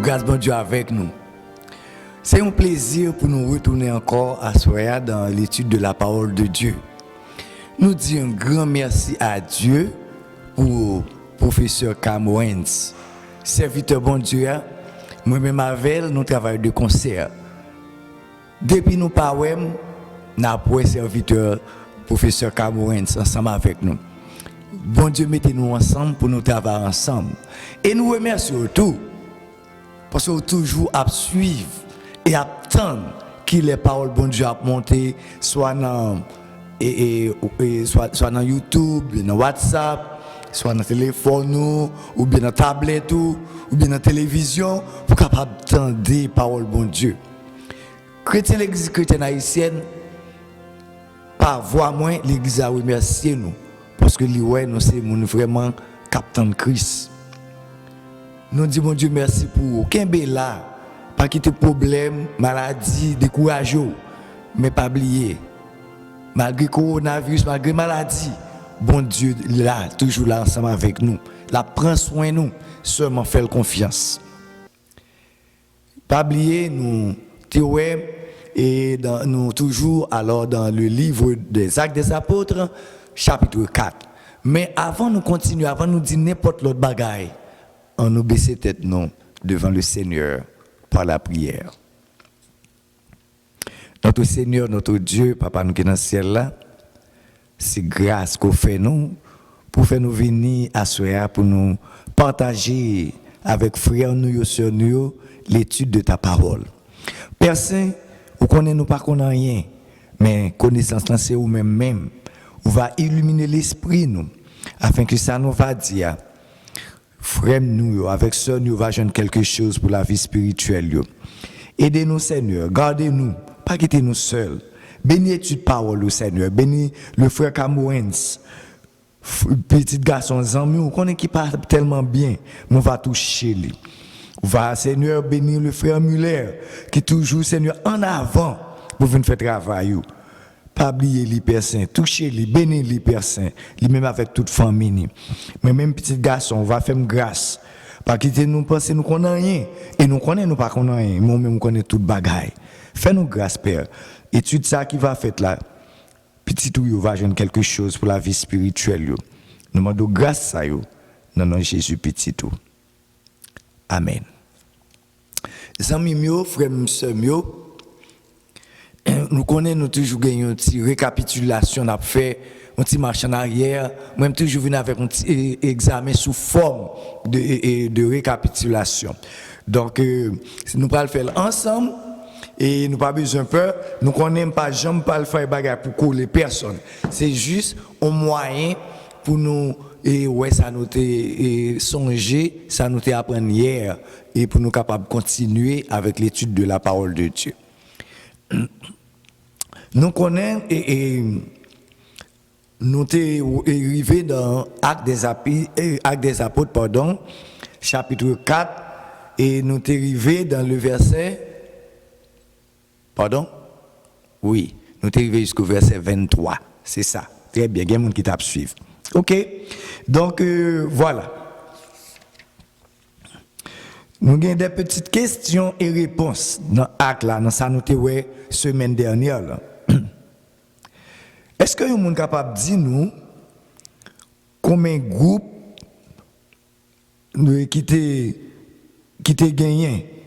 Grâce bon Dieu avec nous. C'est un plaisir pour nous retourner encore à Soya dans l'étude de la parole de Dieu. Nous disons un grand merci à Dieu pour professeur Camouens, serviteur bon Dieu. Moi-même avec nous travaillons de concert. Depuis nous parlons, nous avons serviteur professeur Camouens ensemble avec nous. Bon Dieu mettez-nous ensemble pour nous travailler ensemble. Et nous remercions tout. Parce que toujours à suivre et à attendre que les paroles bon Dieu a monté soit dans soit dans YouTube, dans WhatsApp, soit dans le téléphone ou bien dans la tablette ou bien dans la télévision pour capable d'entendre les paroles bon Dieu. Chrétien l'église chrétienne haïtienne par voix moins l'église a remercié nous parce que nous c'est vraiment captain de Christ. Nous disons mon Dieu merci pour aucun là, pas quitter problème, maladie, découragement, mais pas oublier. Malgré coronavirus, malgré maladie, bon Dieu là, toujours là ensemble avec nous. La prend soin de nous, seulement faire confiance. Pas oublier nous théorème et nous toujours alors dans le livre des Actes des Apôtres, chapitre 4. Mais avant nous continuer, avant nous dire n'importe l'autre bagaille, on nous baisser tête non devant le Seigneur par la prière. Notre Seigneur, notre Dieu, Papa nous qui est dans le ciel là, c'est grâce qu'on fait nous pour faire nous venir à Soya pour nous partager avec frères nous et sœurs nous l'étude de ta parole. Père Saint, vous connaissez nous pas qu'on a rien, mais connaissance là c'est vous-même. Vous va illuminer l'esprit nous afin que ça nous va dire frère nous, avec ça, nous va joindre quelque chose pour la vie spirituelle. Aidez-nous, Seigneur. Gardez-nous. Pas quittez-nous seuls. Bénis étude parole, Seigneur. Bénis le frère Camouens. Petit garçon, Zami, on connaît qui parle tellement bien. On va toucher lui. Va, Seigneur, bénir le frère Muller, qui toujours, Seigneur, en avant pour venir faire travail. Pas oublier les Père Saint, toucher les, bénir les Père Saint, même avec toute famille. Mais même petit garçon, on va faire grâce. Pas quitter nous penser nous connaissons rien. Et nous connaissons nous pas connaissons rien. Nous-mêmes nous connaissons toute bagaille. Fais-nous grâce, Père. Étude ça qui va faire là. Petit ou va joindre quelque chose pour la vie spirituelle. Nous demandons grâce à vous. Dans le nom de Jésus petit tout. Amen. Zami mio, frère m'seur mio, nous connaissons toujours gagné une petite récapitulation n'a fait un petit marche en arrière même toujours venu avec un petit examen sous forme de récapitulation donc nous allons le faire ensemble et nous pas besoin peur nous connaissons pas jamais pas le faire bagarre pour coller personne c'est juste un moyen pour nous et ouais ça nous songer ça nous apprendre hier et pour nous capables continuer avec l'étude de la parole de Dieu. Nous connaissons et nous sommes arrivés dans Actes des Apôtres, chapitre 4, et nous sommes arrivés dans le verset. Pardon? Oui, nous sommes arrivés jusqu'au verset 23. C'est ça. Très bien, il y a des gens qui t'a suivre. Ok? Donc, voilà. Nous avons des petites questions et réponses dans l'acte là, dans ça nous avons semaine dernière. Là. Est-ce que vous êtes capable de dire nous combien de groupes qui t'ont gagné?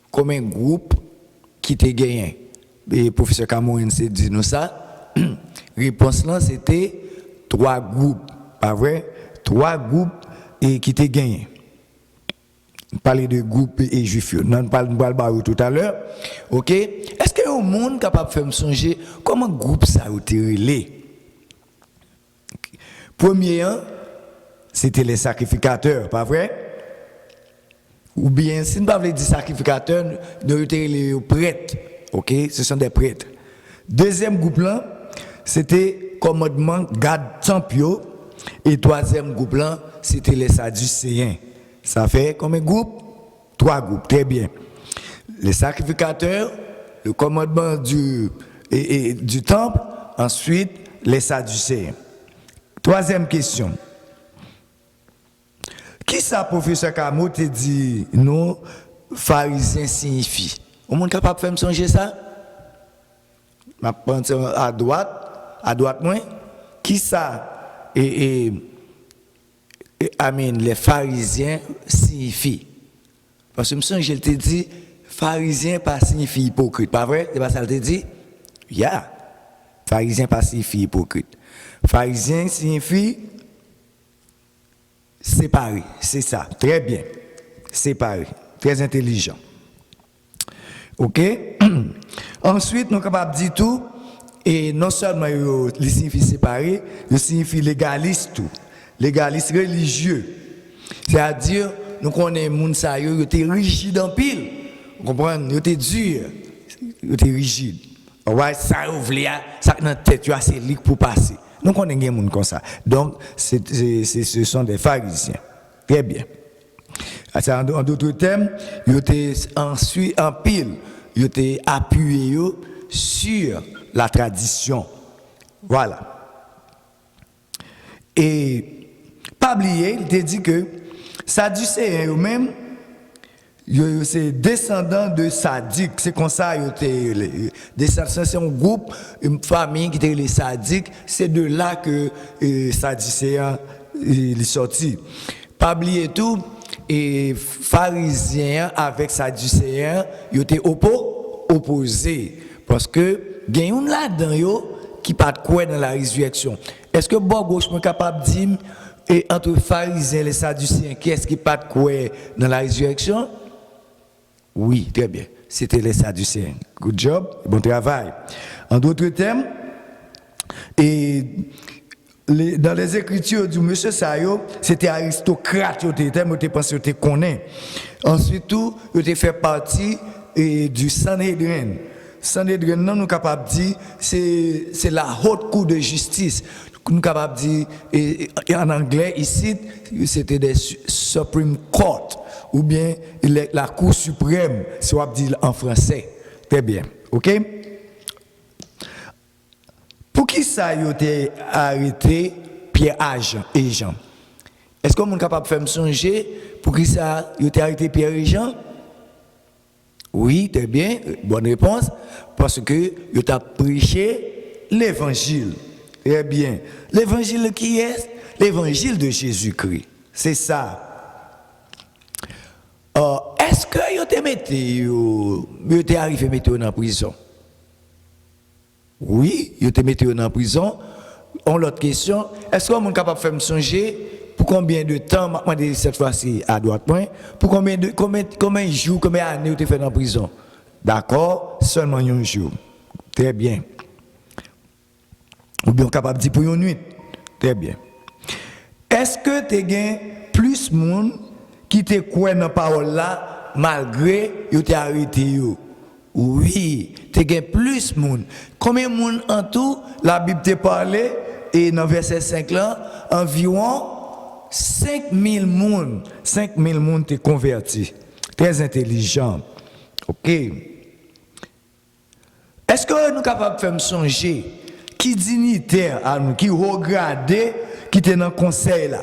Combien de groupes qui t'ont gagné? Et le professeur Camouin s'est dit nous ça. Réponse là c'était 3 groupes, pas vrai? 3 groupes et qui t'ont gagné. Parler de groupe et juifs. Nous parlons tout à l'heure. OK? Est-ce que le monde est capable de faire me songer comment groupe ça a été relé? Premier, c'était les sacrificateurs, pas vrai? Ou bien, si nous ne parlons pas de sacrificateurs, nous avons les prêtres. OK? Ce sont des prêtres. Deuxième groupe là, c'était commandement garde temple Et troisième groupe là, c'était les Sadducéens. Ça fait combien de groupes? 3 groupes, très bien. Les sacrificateurs, le commandement du temple, ensuite les Sadducéens. Troisième question. Qui ça, professeur Camo, te dit nous, pharisiens signifie? Au monde capable de faire me songer ça? Je pense à droite, moi. Qui ça? Amen, les pharisiens signifient. Parce que je te dis, pharisien pas signifie hypocrite. Pas vrai? C'est pas ça que je te dis? Yeah. Pharisien pas signifie hypocrite. Pharisien signifie séparé. C'est ça. Très bien. Séparé. Très intelligent. OK? Ensuite, nous sommes capables de dire tout. Et non seulement il signifie séparé, il signifie légaliste tout. Légaliste religieux. C'est-à-dire, nous connaissons les gens qui étaient rigides en pile. Vous comprenez? Ils étaient durs. Ils étaient rigides. Ouais, ça ouvre, ça dans la tête, c'est libre pour passer. Nous connaissons des gens comme ça. Donc, ce sont des pharisiens. Très bien. En d'autres termes, ils étaient ensuite en pile. Ils étaient appuyés sur la tradition. Voilà. Et, pas oublier, il te dit que Sadducéens eux-mêmes, c'est descendants de Sadiques. C'est comme ça, c'est un groupe, une famille qui était les Sadiques. C'est de là que Sadducéens est sorti. Pas oublier tout, et pharisiens avec Sadducéens, ils étaient opposés. Parce que, il y a une là-dedans qui pas de quoi dans la résurrection. Est-ce que bon gauche est capable de dire et entre pharisiens et les Sadducéens, qui est-ce qui pas de quoi dans la résurrection? Oui, très bien. C'était les Sadducéens. Good job, bon travail. En d'autres termes, et dans les écritures du monsieur Sayo, c'était aristocrate, il pensé qu'il connaît. Ensuite, il fait partie du Sanhédrin. Sanhédrin, nous sommes capables de dire c'est la haute cour de justice. Nous sommes capables de dire, en anglais, ici, c'était des Supreme Court, ou bien la Cour suprême, si on dit en français. Très bien. OK? Pour qui ça a été arrêté Pierre et Jean? Est-ce qu'on est capable de faire me songer pour qui ça a été arrêté Pierre et Jean? Oui, très bien, bonne réponse, parce que vous avez prêché l'évangile. Très bien. L'évangile qui est? L'évangile de Jésus-Christ. C'est ça. Est-ce que vous avez arrivé à mettre en prison? Oui, vous avez mis en prison. On l'autre question, est-ce que vous êtes capable de faire me songer pour combien de temps, maintenant cette fois-ci à droite, pour combien de jours, combien d'années vous avez fait en prison? D'accord, seulement un jour. Très bien. Ou bien capable de dire pour une nuit. Très bien. Est-ce que tu as plus de monde qui te croit dans la parole là, malgré que tu as arrêté? Oui, tu as plus de monde. Combien de monde en tout, la Bible te parlé, et dans verset 5 là, environ 5000 monde. 5000 monde te convertis. Très intelligent. OK. Est-ce que nous sommes capables de faire me songer qui dignitaire à nous, qui regardait, qui était dans le conseil là?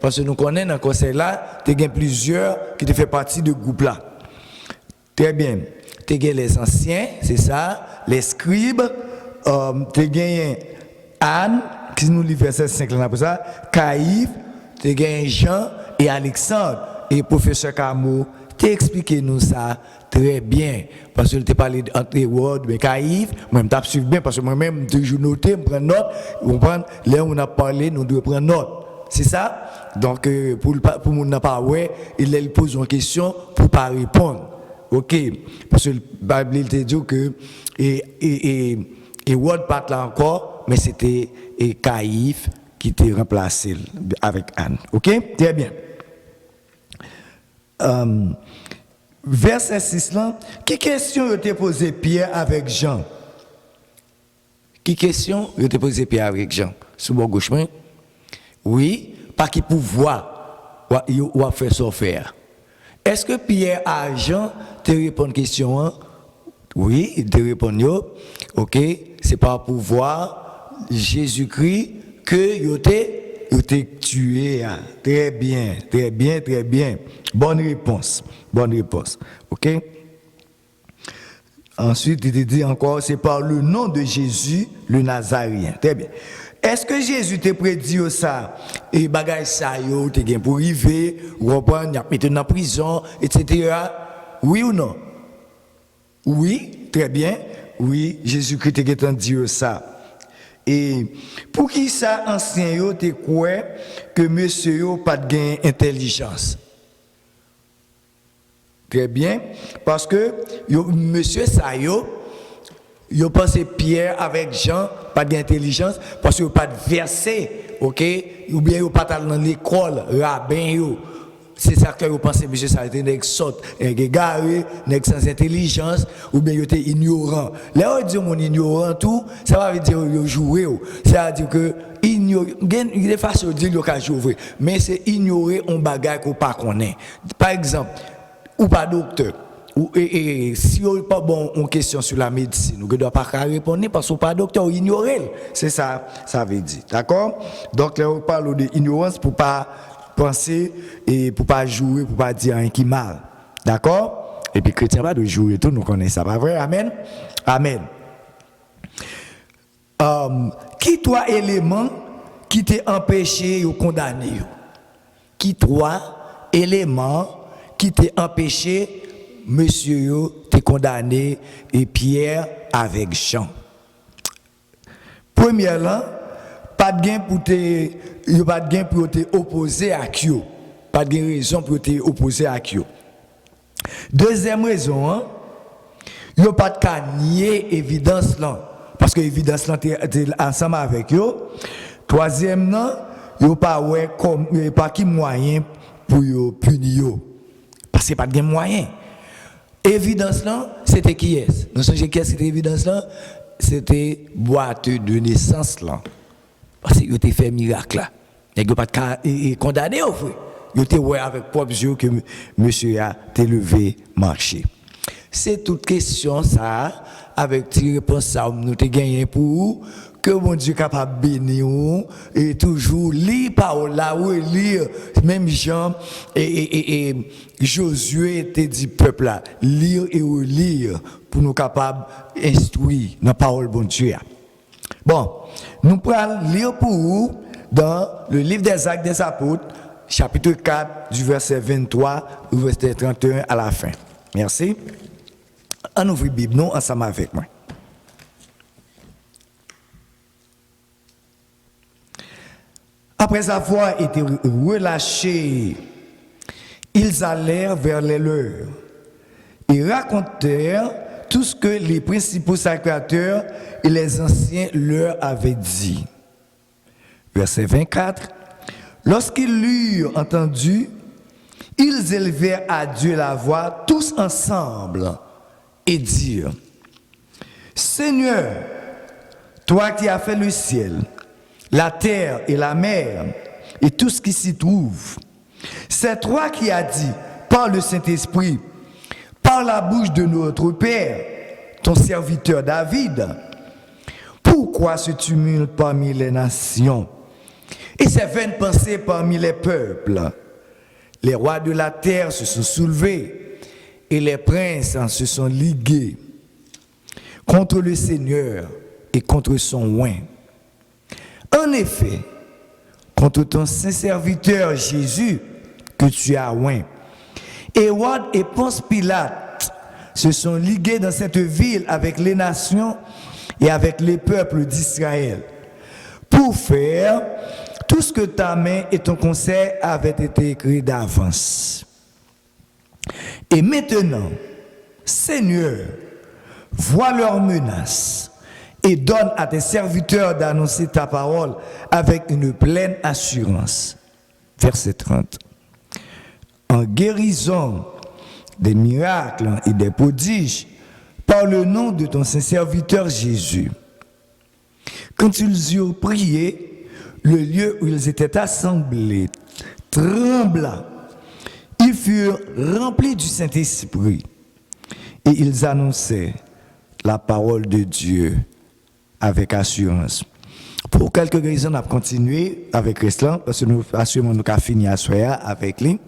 Parce que nous connaissons dans le conseil là, tu as plusieurs qui te font partie de groupe là. Très bien. Tu as les anciens, c'est ça, les scribes, tu as Anne, qui nous lit verset 5 là, pour ça, Caïphe, tu as Jean et Alexandre. Et professeur Camo, tu expliqué nous ça très bien. Parce que tu parlé entre les words, mais Caïphe, moi, je suivi bien, parce que moi-même, toujours noté, je prends note. Vous comprenez? Là, on a parlé, nous devons prendre note. C'est ça? Donc, pour nous n'a pas ouais, il pose une question pour ne pas répondre. OK. Parce que la Bible te dit que, et Word part là encore, mais c'était Caïphe qui était remplacé avec Anne. OK? Très bien. Verset 6 là, qui question te posé Pierre avec Jean? Qui question te posé Pierre avec Jean? Sous mon gauche, Oui, pas qui pouvoir ou à faire ça faire. Est-ce que Pierre a Jean te répond à la question? Hein? Oui, il te répond yo. OK, c'est par pouvoir Jésus-Christ que yo te tué. Hein? Très bien, très bien, très bien. Bonne réponse. Bonne réponse. OK? Ensuite, il te dit encore, c'est par le nom de Jésus, le Nazaréen. Très bien. Est-ce que Jésus t'a prédit ça? Et bagay ça yo, t'es pour arriver, reprendre, y mettre dans prison, etc. Oui ou non? Oui, très bien. Oui, Jésus-Christ t'a dit ça. Et pour qui ça, ancien yo, t'es quoi que monsieur yo pas de gain intelligence? Très bien. Parce que monsieur ça yo pense Pierre avec Jean, pas d'intelligence, parce que pas de verset, ok? Ou bien pas dans l'école, rabbin, c'est ça que vous pensez, monsieur, ça a été un saute, un garé, un sans intelligence, ou bien il était ignorant. Là, on dit mon ignorant, tout, ça veut dire qu'il jouer. Ça veut dire que il est facile de dire qu'il a joué, mais c'est ignorer un bagage qu'on ne connaît pas. Par exemple, ou pas docteur. Et si on n'a pas bon en question sur la médecine, on ne doit pas répondre parce qu'on n'est pas docteur, on ignore. C'est ça, ça veut dire. D'accord? Donc là, on parle de ignorance pour ne pas penser et pour ne pas jouer, pour ne pas dire rien qui est mal. D'accord? Et puis, chrétien pas de jouer tout, nous connaissons ça. Pas vrai? Amen? Amen. Qui trois éléments qui t'ont empêché ou condamné? Qui trois éléments qui t'ont empêché? Monsieur t'es condamné et Pierre avec Jean. Premièrement, pas de gain pour te opposer à Kyo. Pas de raison pour te opposer à Kyo. Deuxième raison, hein, il n'y a pas de nier évidence là. Parce que l'évidence là t'es ensemble avec eux. Troisièmement, il n'y a pas de moyen pour punir. Parce que pas de moyen. Évidence là, c'était qui est-ce? Nous savons qui est-ce c'était évidence là? C'était boîte de naissance là. Parce que il a fait miracle là. Il n'a pas de condamné au fait. Il était ouais avec propre yeux que monsieur a levé marché. C'est toute question ça avec tes réponses ça nous te gagné pour que mon Dieu capable bénir et toujours lire parole là ou lire même Jean et Josué te dit peuple là lire et relire pour nous capable instruire dans parole bon Dieu. Bon, nous prenons lire pour vous dans le livre des Actes des Apôtres chapitre 4 du verset 23 au verset 31 à la fin. Merci. On ouvre la Bible nous ensemble avec moi. Après avoir été relâchés, ils allèrent vers les leurs et racontèrent tout ce que les principaux sacrificateurs et les anciens leur avaient dit. Verset 24. Lorsqu'ils l'eurent entendu, ils élevèrent à Dieu la voix tous ensemble et dirent: Seigneur, toi qui as fait le ciel, la terre et la mer, et tout ce qui s'y trouve. C'est toi qui as dit, par le Saint-Esprit, par la bouche de notre Père, ton serviteur David, pourquoi ce tumulte parmi les nations et ces vaines pensées parmi les peuples? Les rois de la terre se sont soulevés et les princes se sont ligués contre le Seigneur et contre son oint. En effet, contre ton saint serviteur Jésus que tu as oint, Hérode et Ponce Pilate se sont ligués dans cette ville avec les nations et avec les peuples d'Israël pour faire tout ce que ta main et ton conseil avaient été écrits d'avance. Et maintenant, Seigneur, vois leurs menaces et donne à tes serviteurs d'annoncer ta parole avec une pleine assurance. Verset 30. En guérison des miracles et des prodiges par le nom de ton saint serviteur Jésus. Quand ils eurent prié, le lieu où ils étaient assemblés trembla. Ils furent remplis du Saint-Esprit et ils annonçaient la parole de Dieu avec assurance. Pour quelques raisons, on a continué avec Reslan, parce que nous assurément nous avons fini à soir avec lui.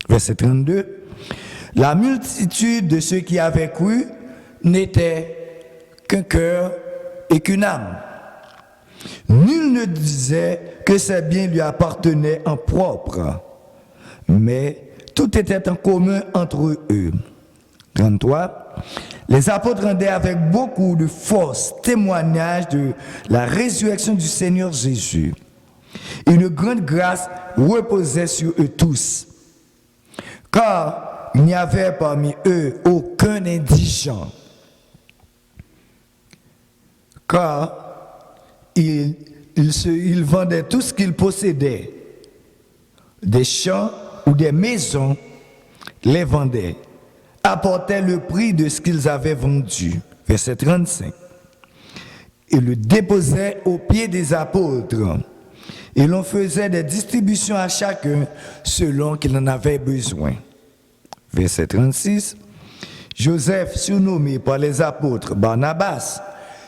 Verset 32. La multitude de ceux qui avaient cru n'était qu'un cœur et qu'une âme. Nul ne disait que ses biens lui appartenaient en propre, mais tout était en commun entre eux. 33. Les apôtres rendaient avec beaucoup de force témoignage de la résurrection du Seigneur Jésus. Une grande grâce reposait sur eux tous, car il n'y avait parmi eux aucun indigent, car ils vendaient tout ce qu'ils possédaient, des champs ou des maisons, les vendaient, apportaient le prix de ce qu'ils avaient vendu. Verset 35. Et le déposaient aux pieds des apôtres. Et l'on faisait des distributions à chacun selon qu'il en avait besoin. Verset 36. Joseph, surnommé par les apôtres Barnabas,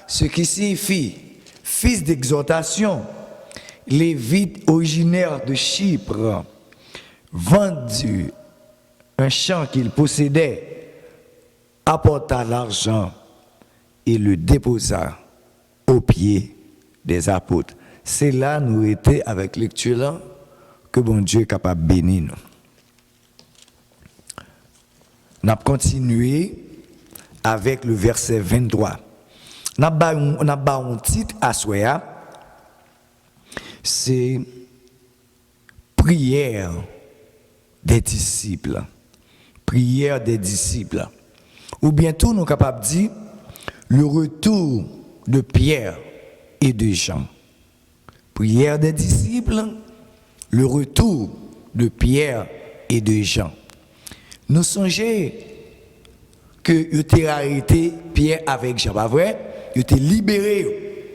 ce qui signifie fils d'exhortation, lévite originaire de Chypre, vendu un champ qu'il possédait, apporta l'argent et le déposa aux pieds des apôtres. C'est là nous étions avec lecture là que bon Dieu est capable de bénir nous. On a continué avec le verset 23. On a un titre à soi, c'est prière des disciples. Prière des disciples. Ou bientôt nous sommes capables de dire le retour de Pierre et de Jean. Prière des disciples, le retour de Pierre et de Jean. Nous songeons que ils étaient arrêté Pierre avec Jean, pas vrai? Ils étaient libérés.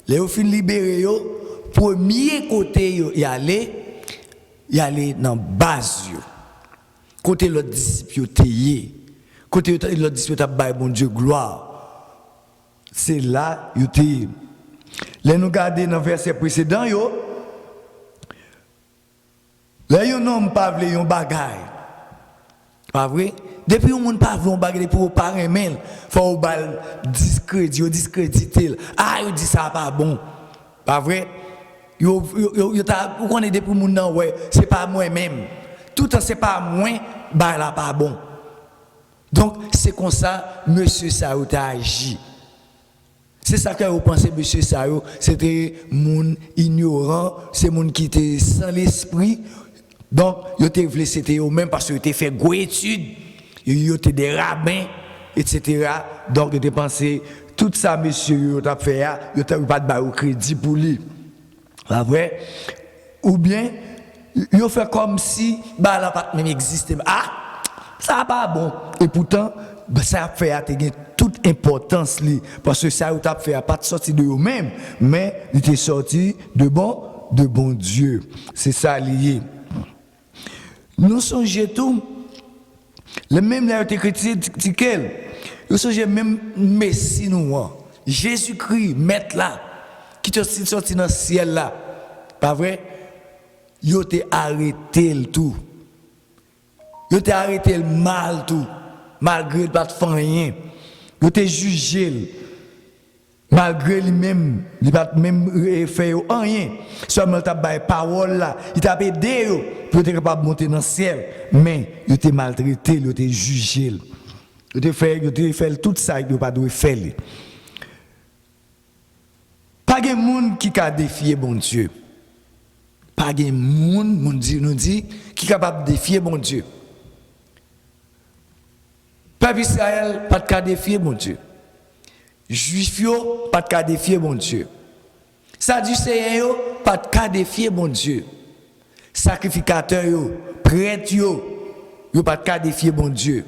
Les ont fin libérés, premier côté y aller dans base. Côté l'autre disciple taillé, côté l'autre disciple t'a bail bon Dieu gloire. C'est là il était. Là nous garder dans verset précédent yo. Là yo non pas vle yon bagay. Pas vrai? Depuis on monde pas vle yon bagay pour pas remen, faut bal discréditer. Ah yo dit ça pas bon. Pas vrai? Yo t'a vous connaissez depuis moun nan ouais, c'est pas moi même. Tout en c'est pas moins, bah là pas bon. Donc c'est comme ça monsieur Sao a agi. C'est ça que vous pensez monsieur Sao, c'était moun ignorant, c'est moun qui était sans l'esprit. Donc yo te voulu c'était eux même parce que te fait gros études, yo te des rabbins etc. Donc yo te pensé tout ça monsieur yo t'a fait yo t'a pas de ba au crédit pour lui. Pas vrai? Ou bien ils ont fait comme si bah la pas même existait. Ah, ça pas bon. Et pourtant, bah, ça a fait toute importance li parce que ça a fait pas de sorti de eux-mêmes, mais il était sorti de bon Dieu. C'est ça lié. Nous songeons tout. Le même là été critiqué. Nous songeons même Messie nous, Jésus-Christ, maître là, qui est sorti dans le ciel là. Pas vrai? Yo te arrêté le tout. Yo te arrêté le mal tout. Malgré pas de rien. Yo te jugé. Malgré lui-même, il pas même fait rien. Seulement t'a bail parole là, il t'a aidé pour être capable de monter dans le ciel, mais il t'a maltraité, il t'a jugé. Il t'a fait tout ça il pas dû faire. Pas de monde qui a défié bon Dieu. Pas de monde nous dit qui est capable de défier bon Dieu. Peuple Israël pas de défier bon Dieu. Juifs yo pas de défier bon Dieu. Sadducéens yo pas de défier bon Dieu. Sacrificateurs yo, prêtres yo pas de défier bon Dieu.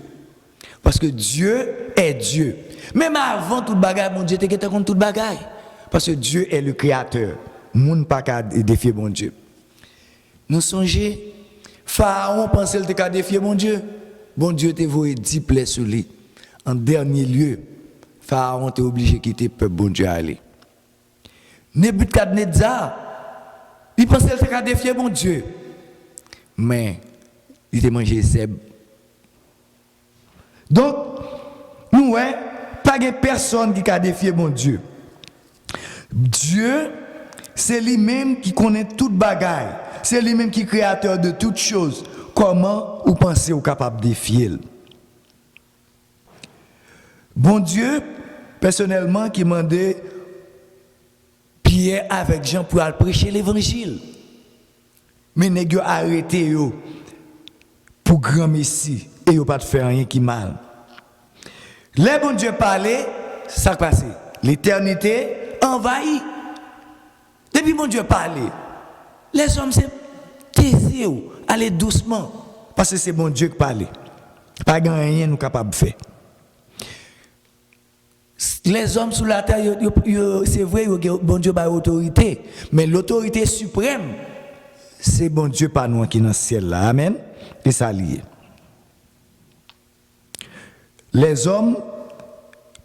Parce que Dieu est Dieu. Même avant toute bagaille, mon Dieu était contre toute bagaille. Parce que Dieu est le créateur. moun pas qu'à défier bon Dieu. Nous songeons, Pharaon pensait qu'il était défier mon Dieu. Bon Dieu t'a voué 10 plaies sur lui. En dernier lieu, Pharaon était obligé de quitter le peuple bon Dieu à aller. Nebuchadnezzar, il pensait qu'il était défier mon Dieu. Mais, il était mangé zèbre. Donc, nous, pas de personne qui a défié mon Dieu. Dieu, c'est lui-même qui connaît toute bagaille. C'est lui-même qui est créateur de toutes choses. Comment vous pensez vous capable de défier? Bon Dieu, personnellement, qui mandait Pierre avec Jean pour aller prêcher l'évangile. Mais nèg yo arrêté yo pour grand messie et yo pas de faire rien qui mal. Les bon Dieu parlait, ça passé. L'éternité envahit. Depuis bon Dieu parlait, les hommes c'est taisez ou allez doucement parce que c'est bon Dieu qui parlait. Pas rien nous capable de faire. Les hommes sur la terre, c'est vrai, bon Dieu a autorité, mais l'autorité suprême, c'est bon Dieu pas nous qui est dans le ciel là. Amen. Et ça lié. Les hommes,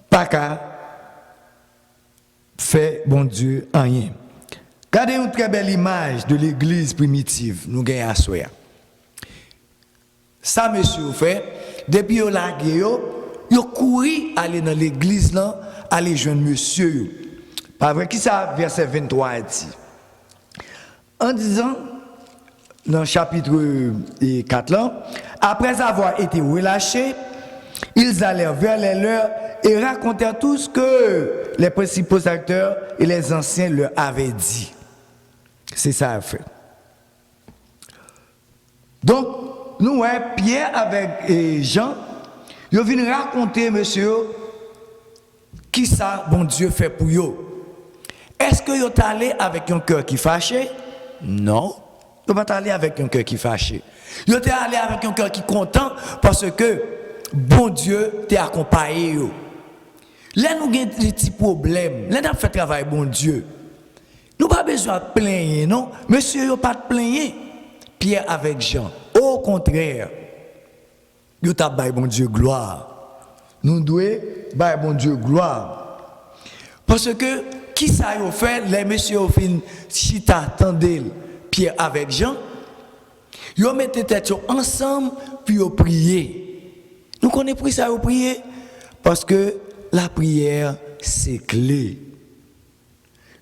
pas qu'à faire bon Dieu rien. Regardez une très belle image de l'église primitive, nous gagnons à Soya. Ça, monsieur, fait, depuis yo la yo couru aller dans l'église là, aller joindre monsieur. Pas vrai, qui ça, verset 23 dit. En disant, dans le chapitre 4 là, après avoir été relâchés, ils allèrent vers les leurs et racontèrent tout ce que les principaux acteurs et les anciens leur avaient dit. C'est ça à fait. Donc, nous, Pierre avec Jean, ils viennent raconter, monsieur, qui ça, bon Dieu, fait pour eux. Est-ce que vous êtes allé avec un cœur qui fâché? Non. Vous n'êtes pas allé avec un cœur qui fâché. Vous êtes allé avec un cœur qui content parce que bon Dieu t'a accompagné. Là, nous avons des petits problèmes. Là, nous avons fait travail, bon Dieu. Nous n'avons pas besoin de plaindre, non? Monsieur, vous pas de plaindre. Pierre avec Jean. Au contraire, vous avez bon Dieu gloire. Nous devons bailler bon Dieu gloire. Parce que, qui ça a fait? Les messieurs ont fait chita, tendez Pierre avec Jean. Ils ont mis tête ensemble, puis ils ont prié. Nous connaissons pris ça, ils ont prié. Parce que la prière, c'est clé.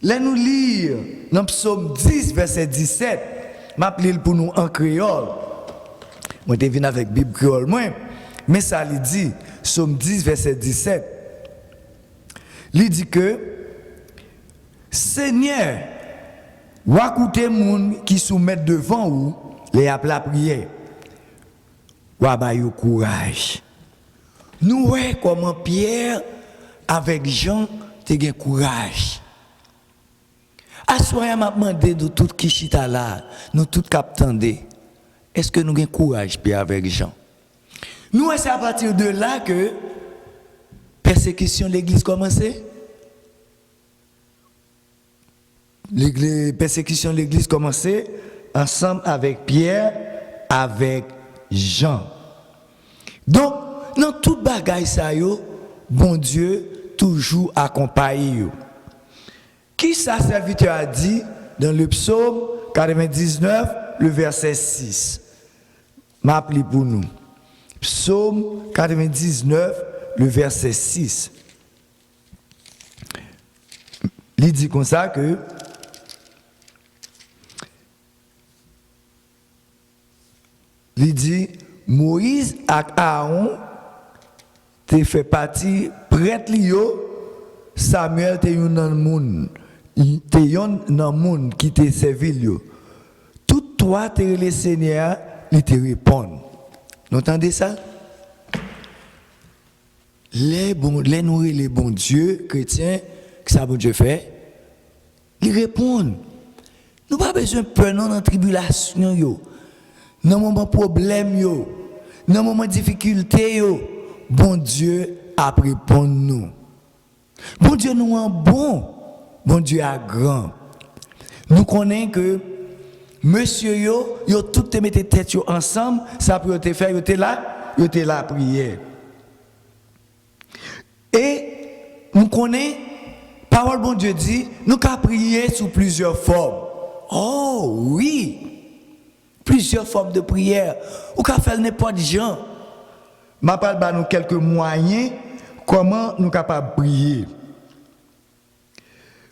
Là, nous lire dans Psaume 10, verset 17. M'appelle pour nous en créole. Moi, je viens avec Bible créole, mais ça lui dit, Psaume 10, verset 17. Il dit que, Seigneur, ou écoutez moun qui soumettent devant vous, les appels à prière. Ou abayou courage. Nous voyons comment Pierre, avec Jean, te gen courage. Assoya m'a demandé de tout qui chita là, nous tout captandé. Est-ce que nous avons courage Pierre avec Jean? Nous, c'est à partir de là que persécution de l'église commençait. Persécution de l'église commençait ensemble avec Pierre, avec Jean. Donc, dans toute bagaille ça yo, bon Dieu toujours accompagne yo. Qui ça serviteur a dit dans le psaume 99, le verset 6? M'appelez pour nous. Psaume 99, le verset 6. Il dit comme ça que il dit Moïse et Aaron te fait partie prêtre lio, Samuel te yon nan moun, te yon nan moun qui te servi yo. Tout toi te le Seigneur, il te répond. Vous entendez ça? Les nourrir les bons dieux chrétiens, que ça bon Dieu fait, ils répondent. Nous pas besoin de peur dans la tribulation yo. Dans moment problème yo, dans moment difficulté yo, bon Dieu a répondu nous. Bon Dieu nous est bon, bon Dieu est grand. nous connaissons que monsieur yo tout te mette tête ensemble, ça pour te faire, yo te là prière. Et nous connaissons, parole bon Dieu dit, nous qu'à prier sous plusieurs formes. Oh oui, plusieurs formes de prière. Ou qu'à faire n'importe gens. Je parle de nous quelques moyens comment nous capables de prier.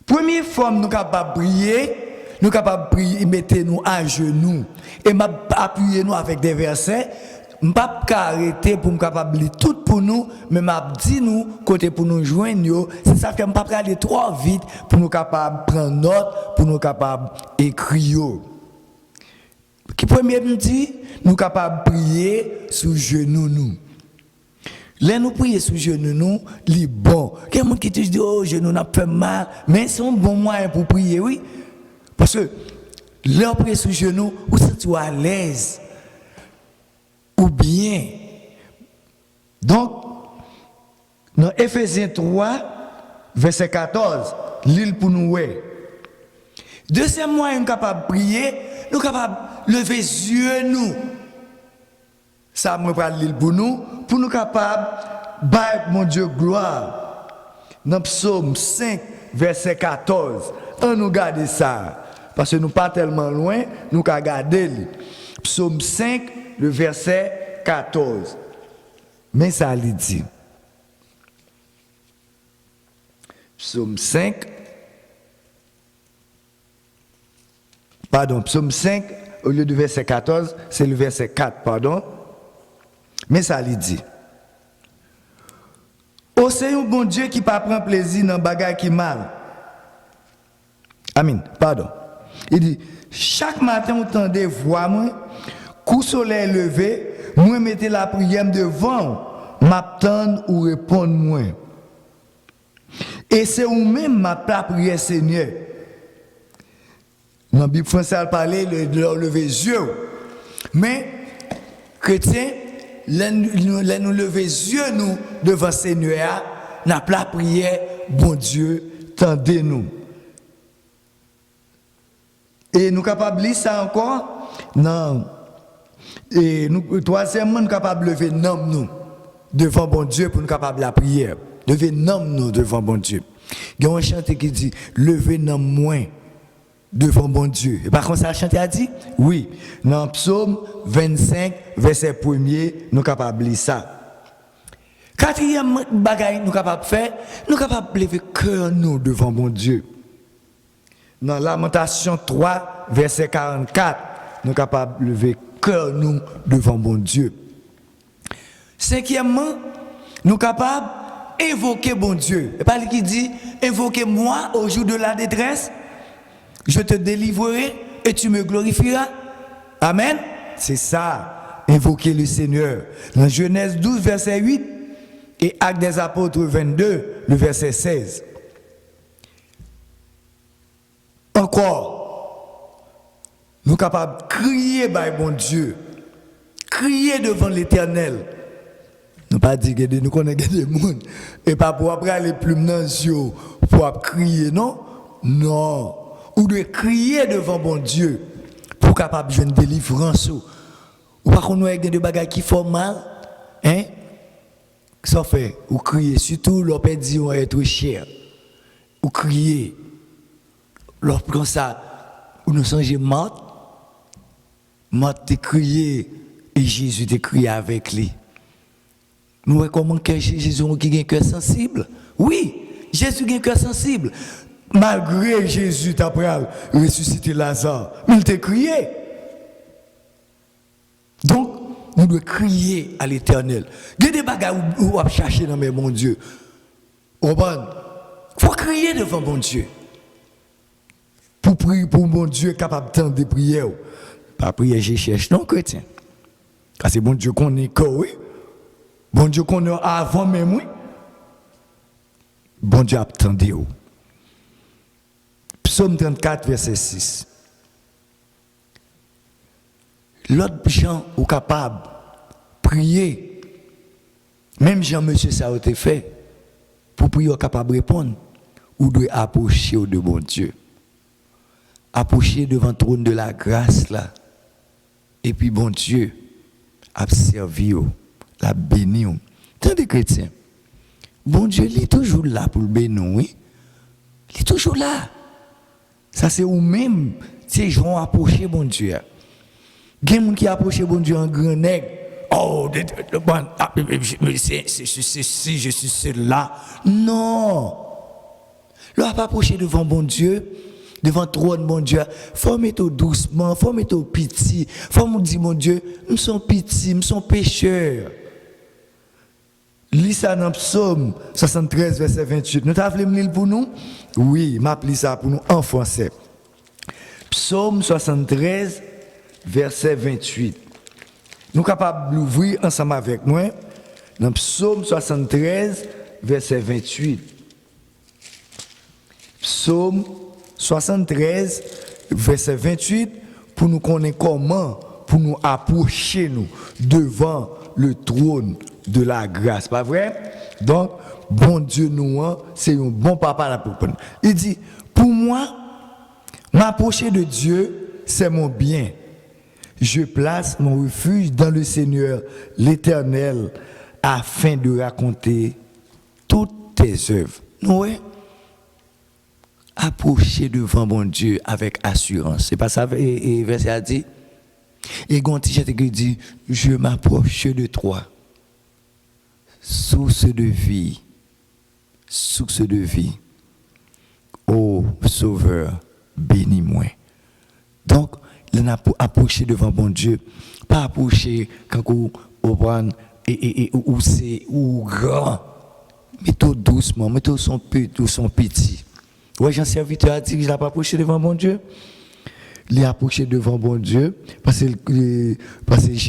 Première forme nous capables de prier, nous capables de prier, mettez-nous à genoux et appuyer nous avec des versets. Je ne peux pas arrêter pour me capable lire tout pour nous, mais je dis nous côté pour nous joindre. C'est ça que je ne peux pas aller trop vite pour nous capables prendre note, pour nous capables écrire. Qui premier me dit, nous capables prier sous genoux nous. Là nous prier sous genoux nous, li bon. Quelqu'un qui te dit oh genoux n'a fait mal, mais c'est un bon moyen pour prier oui. Parce que là prier sous genoux, ou c'est tu à l'aise. Ou bien, donc, dans Ephésiens 3, verset 14, l'île pour nous. Deuxième moyen, nous sommes capables de prier, nous sommes capables de lever les yeux, nous. Ça, me parle l'île pour nous capables de battre mon Dieu gloire. Dans Psaume 5, verset 14, on nous garde ça. Parce que nous ne sommes pas tellement loin, nous allons garder. Psaume 5, le verset 14. Mais ça lui dit. Psaume 5. Pardon, Psaume 5, au lieu du verset 14, c'est le verset 4, pardon. Mais ça lui dit. Oh, c'est un bon Dieu qui pas prend plaisir dans les bagages qui mal. Amen. Pardon. Il dit, chaque matin, vous entendez voix, moi, coup soleil levé, moi mettez la prière devant, m'attendre ou répondre moi. Et c'est vous-même ma prière, Seigneur. Dans la Bible française, elle parlait de leur lever les yeux. Mais, chrétiens, nous lever les yeux nous, devant Seigneur, n'a pas la prière, bon Dieu, tendez-nous. Et nous sommes capables de lire ça encore? Non. Et nous, troisièmement, nous sommes capables de lever nous devant bon Dieu pour nous capables de la prière. Lever nous devant bon Dieu. Il y a un chanteur qui dit lever nom moins devant bon Dieu. Et par contre, ça chanter a dit oui. Dans Psaume 25, verset 1er, nous sommes capables de lire ça. Quatrième bagaille nous sommes capables de faire, nous sommes capables de lever cœur nous devant bon Dieu. Dans Lamentation 3, verset 44, nous sommes capables de lever cœur nous devant bon Dieu. Cinquièmement, nous sommes capables d'évoquer bon Dieu. Et pas lui qui dit, invoquez-moi au jour de la détresse, je te délivrerai et tu me glorifieras. Amen. C'est ça, invoquer le Seigneur. Dans Genèse 12, verset 8 et Actes des Apôtres 22, le verset 16. Encore, nous sommes capables de crier par bon Dieu, crier devant l'Éternel. Nous pas dire que nous connaissons des gens et pas pour après aller plus dans pour crier, non? Non. Ou de crier devant bon Dieu pour capable de jouer une délivrance. Ou par contre, nous avons des bagages qui font mal, hein? Ça fait, ou crier, surtout l'opé dit on est trop cher. Ou crier. Lorsqu'on ça, ou nous sommes morts, te crier et Jésus te crié avec lui. Nous voyons comment Jésus qui a un cœur sensible. Oui, Jésus a un cœur sensible. Malgré Jésus après ressuscité Lazare, mais il t'a crié. Donc, nous devons crier à l'Éternel. Il y a des bagages où on va chercher dans mon Dieu. Il faut crier devant mon Dieu. Pour prier pour mon Dieu capable de des prières. Pas prier, je cherche, non, chrétien. Parce que bon Dieu qu'on est oui. Bon Dieu qu'on est avant même, oui. Bon Dieu attendez. Psaume 34, verset 6. L'autre gens sont capables de prier. Même Jean-Monsieur ça a été fait. Pour prier, capable de répondre. Ou de approcher de bon Dieu. approcher devant le trône de la grâce là. Et puis bon Dieu a servi, l'a béni. Tant de chrétiens. Bon Dieu, il est toujours là pour le bénir, oui. Il est toujours là. Ça c'est ou même ces gens approcher bon Dieu. Il y a des gens qui approchent bon Dieu en grand nègre. Oh, si je suis celui-là. Non. Là, pas approcher devant bon Dieu, devant le trône bon Dieu. Faut mettre doucement, faut mettre pitié. Faut me dire, mon Dieu, nous sommes pitié, nous sommes pécheurs. Lis ça dans Psaume 73, verset 28. Nous t'avons lire pour nous? Oui, m'a lis ça pour nous en français. Psaume 73, verset 28. Nous sommes capables d'ouvrir ensemble avec moi dans Psaume 73, verset 28. Psaume 73, verset 28, pour nous connaître comment, pour nous approcher nous devant le trône de la grâce. Pas vrai? Donc, bon Dieu nous, c'est un bon papa là pour nous. Il dit, pour moi, m'approcher de Dieu, c'est mon bien. Je place mon refuge dans le Seigneur, l'Éternel, afin de raconter toutes tes œuvres. Oui. Approcher devant mon Dieu avec assurance. C'est pas ça, et verset a dit. Et Gonti qui dit, je m'approche de toi. Source de vie. Source de vie. Ô Sauveur, bénis-moi. Donc, il a approché devant bon Dieu, pas approcher quand on prend ou c'est ou grand, mais tout doucement, mais tout son petit. Ouais, Jean serviteur a dit qu'il n'a pas approché devant bon Dieu. Il a approché devant bon Dieu parce que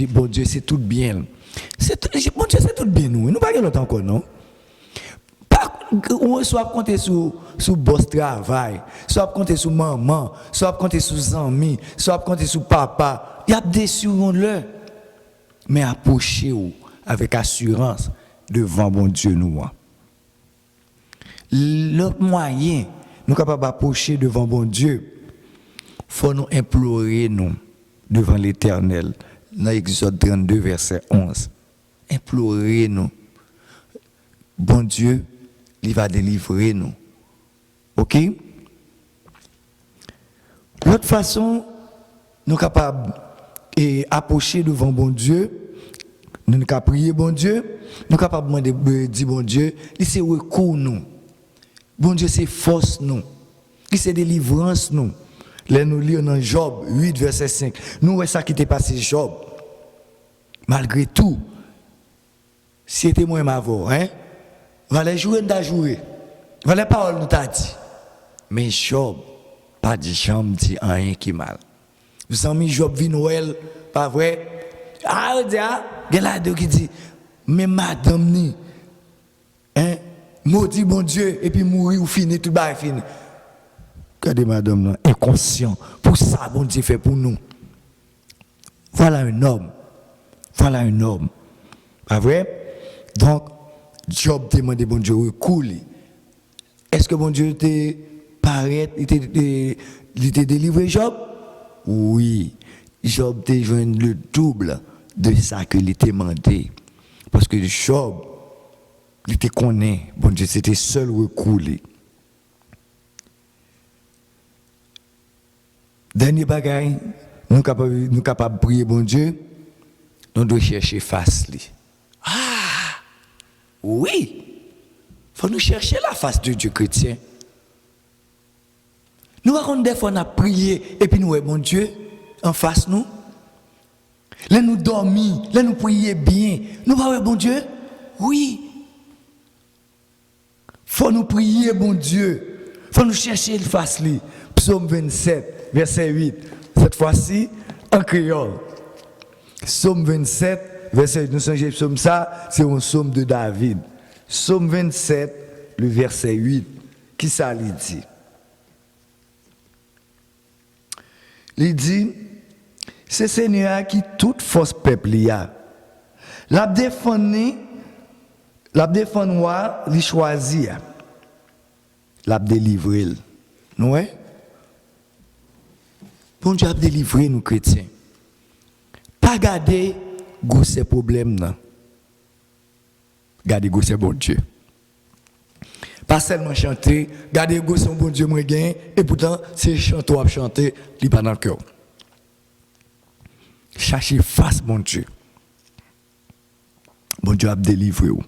bon Dieu c'est tout bien. Bon Dieu c'est tout bien nous. Nous pas longtemps encore non. Ou soit compter sur boss travail, soit compter sur maman, soit compter sur amis, soit compter sur papa. Il y a des sur le mais approchez-vous avec assurance devant bon Dieu nous. L'autre moyen nous capable d'approcher devant bon Dieu, faut nous implorer nous devant l'Éternel. Dans Exode 32 verset 11. Implorer nous. Bon Dieu, il va délivrer nous. OK? L'autre façon, nous sommes capables d'approcher devant bon Dieu, nous sommes capables de prier bon Dieu, nous sommes capables de dire bon Dieu, il c'est recours nous. Bon Dieu, c'est force nous. Il c'est délivrance nous. Là, nous lisons dans Job 8, verset 5. Nous voyons ça qui t'est passé Job. Malgré tout, si c'était moi ma voix, hein? Valait jouer, nous jouer. Valait parole, nous t'a dit. Mais Job, pas de jambe dit rien qui mal. Vous avez mis Job vit Noël, pas vrai? Ah, on dit, il y a là qui dit, mais madame ni, hein? Maudit bon Dieu, et puis mourir ou finir, tout va fini. Regardez madame, là, inconscient. Pour ça, bon Dieu fait pour nous. Voilà un homme. Voilà un homme. Pas vrai? Donc, Job demande bon Dieu recours. Est-ce que bon Dieu t'est paraît, il t'a délivré Job? Oui. Job t'a joué le double de ça que il t'a demandé. Parce que Job, il te connaît. Bon Dieu, c'était seul recours. Dernier bagaille, nous capables de prier bon Dieu, nous devons chercher face. Ah, oui, faut nous chercher la face de Dieu chrétien. Nous avons des fois on a prié et puis nous voyons bon Dieu en face nous. Là nous dormir, là nous prier bien. Nous voyons bon Dieu, oui. Faut nous prier bon Dieu, faut nous chercher le face. Psaume 27, verset 8. Cette fois-ci en créole. Psaume 27, verset 8. Nous sommes psaume ça, c'est un psaume de David. Psaume 27, le verset 8. Qui ça lui dit? Il dit, c'est Seigneur qui toute force peuple y a. La défendre, il choisit. La délivrer. Ouais? Bon Dieu a délivré nous chrétiens. Pas garder ces problèmes là. Gardez c'est bon Dieu. Pas seulement chanter, gardez son bon Dieu moi gain et pourtant c'est chanter ou chanter, il pas dans le cœur. Cherchez face bon Dieu. Bon Dieu a délivré vous.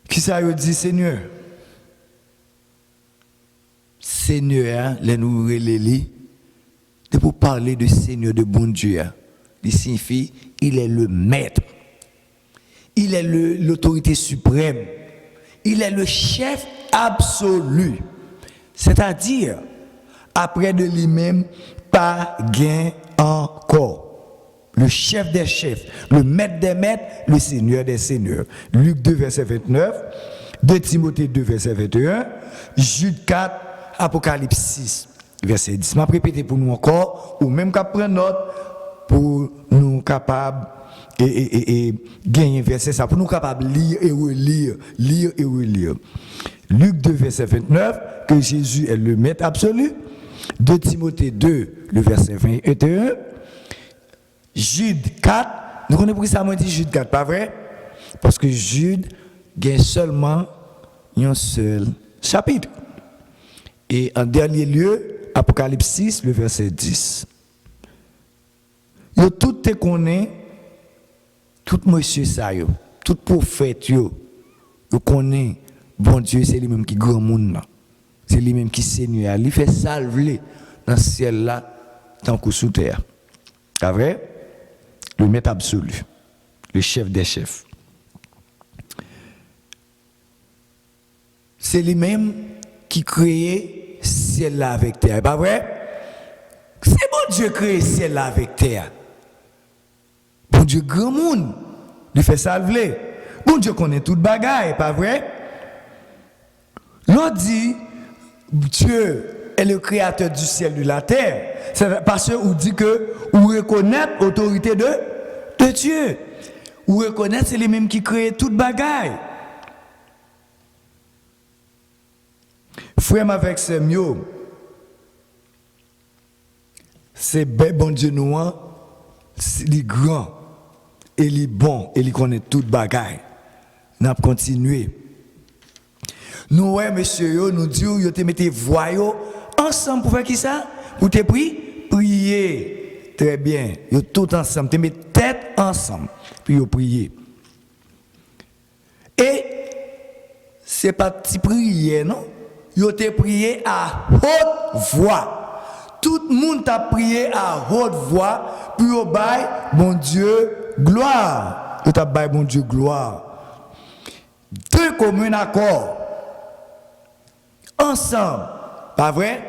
Qui ça veut dire Seigneur? Seigneur, les nous relève de pour parler de Seigneur de bon Dieu. Il signifie il est le maître. Il est l'autorité suprême. Il est le chef absolu. C'est-à-dire après de lui-même pas gain encore. Le chef des chefs, le maître des maîtres, le Seigneur des seigneurs. Luc 2, verset 29, 2 Timothée 2, verset 21, Jude 4, Apocalypse 6, verset 10. Je vais répéter pour nous encore, ou même qu'à prendre note, pour nous capables et gagner verset ça, pour nous capables de lire et relire. Luc 2, verset 29, que Jésus est le maître absolu. 2 Timothée 2, le verset 21. Jude 4, nous connaissons pour ça, moi dit Jude 4, pas vrai? Parce que Jude gagne seulement un seul chapitre. Et en dernier lieu, Apocalypse 6, le verset 10. Yo tout te connaît, tout monsieur ça yo, tout prophète yo connaît, bon Dieu, c'est lui-même qui grand monde là. C'est lui-même qui Seigneur, il fait salver dans le ciel là, tant que sous terre. C'est vrai? Le maître absolu, le chef des chefs. C'est lui-même qui crée ciel là avec terre, pas vrai? C'est bon Dieu qui crée ciel là avec terre. Bon Dieu grand monde, il fait salver. Bon Dieu connaît toute bagaille, pas vrai? L'on dit Dieu est le créateur du ciel et de la terre. C'est parce qu'on dit que vous reconnaissez l'autorité de Dieu. Vous reconnaissez c'est lui-même qui crée toute bagaille. Frère avec ce mieux, c'est bon Dieu nous, il est grand, il est bon, il connaît toute bagaille. Nous allons continuer. Nous, ouais, monsieur, nous disons, vous te mettez voyons ensemble pour faire qui ça? Pour te prier. Très bien. Vous tout ensemble, te mettez tête ensemble, puis vous priez. Et c'est pas petite prière, non? Vous te prié à haute voix. Tout le monde t'a prié à haute voix, puis vous bail, bon Dieu, gloire. Vous t'a bail, bon Dieu, gloire. Deux communs accords. Ensemble, pas vrai?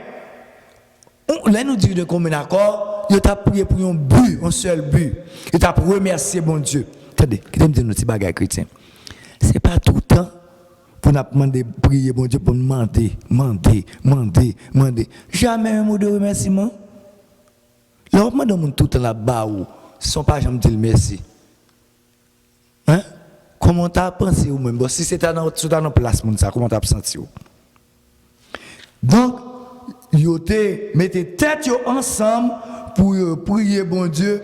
Là, nous disons de commun accord, il t'a prié pour un but, un seul but. Il t'a remercié mon Dieu. Attendez, qui me dit nos petits bagages chrétiens? C'est pas tout le temps pour nous demander prier mon Dieu pour nous demander. Jamais un mot de remerciement. Là, on demande tout le temps là-bas où, sans pas jamais dire merci. Hein? Comment t'as pensé ou même? Bon, si c'était dans notre place, comment t'as senti? Donc, mettez tête ensemble pour prier bon Dieu.